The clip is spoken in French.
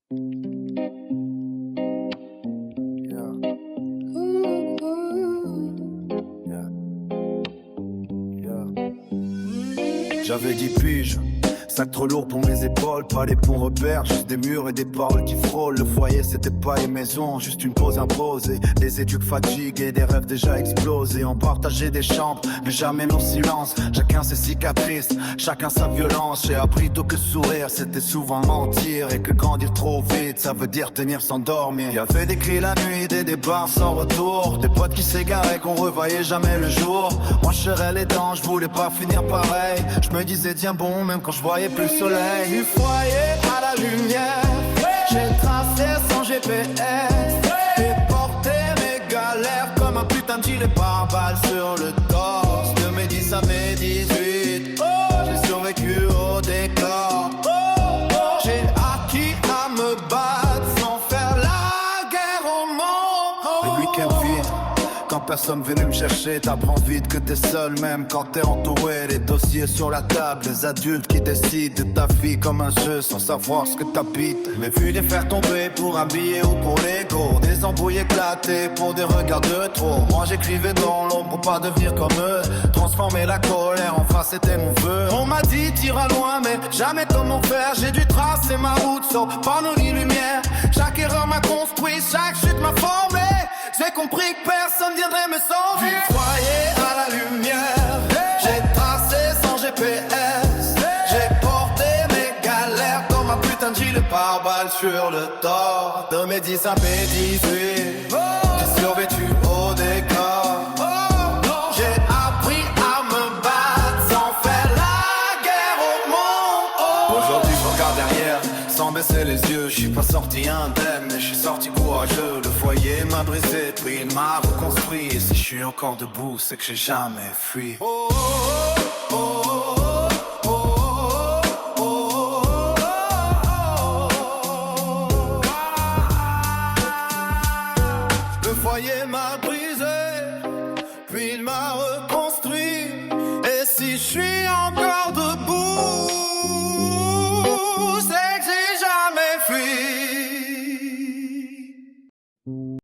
Yeah, yeah, yeah. J'avais 10 piges, sac trop lourd pour mes épaules, pas les bons repères, juste des murs et des paroles qui frôlent. Le foyer c'était pas une maison, juste une pause imposée. Des études fatiguées, des rêves déjà explosés. On partageait des chambres, mais jamais nos silences. Chacun ses cicatrices, chacun sa violence. J'ai appris tôt que sourire c'était souvent mentir, et que grandir trop vite ça veut dire tenir sans dormir. Y'avait des cris la nuit, des débats sans retour, des potes qui s'égaraient qu'on revoyait jamais le jour. Moi je serrais les dents, je voulais pas finir pareil. Je me disais tiens bon même quand je voyais plus le soleil. Du foyer à la lumière, j'ai tracé sans GPS, et porté mes galères comme un putain de gilet pare-balles sur le torse. De mes 10 à mes 18, j'ai survécu au décor. J'ai acquis à me battre sans faire la guerre au monde. Le week-end vide, quand personne venu me chercher, t'apprends vite que t'es seul même quand t'es entouré. Les dossiers sur la table, les adultes qui décident de ta vie comme un jeu sans savoir ce que t'habites. Mais vu les faire tomber pour un billet ou pour l'ego, des embrouilles éclatées pour des regards de trop. Moi j'écrivais dans l'ombre pour pas devenir comme eux, transformer la colère en face c'était mon vœu. On m'a dit t'iras loin mais jamais comment faire. J'ai dû tracer ma route sans panneaux ni lumière. Chaque erreur m'a construit, chaque chute m'a formé. J'ai compris que personne viendrait me sauver. Du foyer à la lumière, j'ai tracé sans GPS, j'ai porté mes galères comme un putain de gilet pare-balles sur le torse. De mes 10 à mes 18, j'ai survécu au décor. J'ai appris à me battre sans faire la guerre au monde. Aujourd'hui je regarde derrière sans baisser les yeux. Je suis pas sorti indemne mais je suis sorti courageux. Le foyer m'a brisé puis il m'a reconstruit. Et si je suis encore debout c'est que j'ai jamais fui. Le foyer m'a brisé puis il m'a reconstruit. Et si je suis encore debout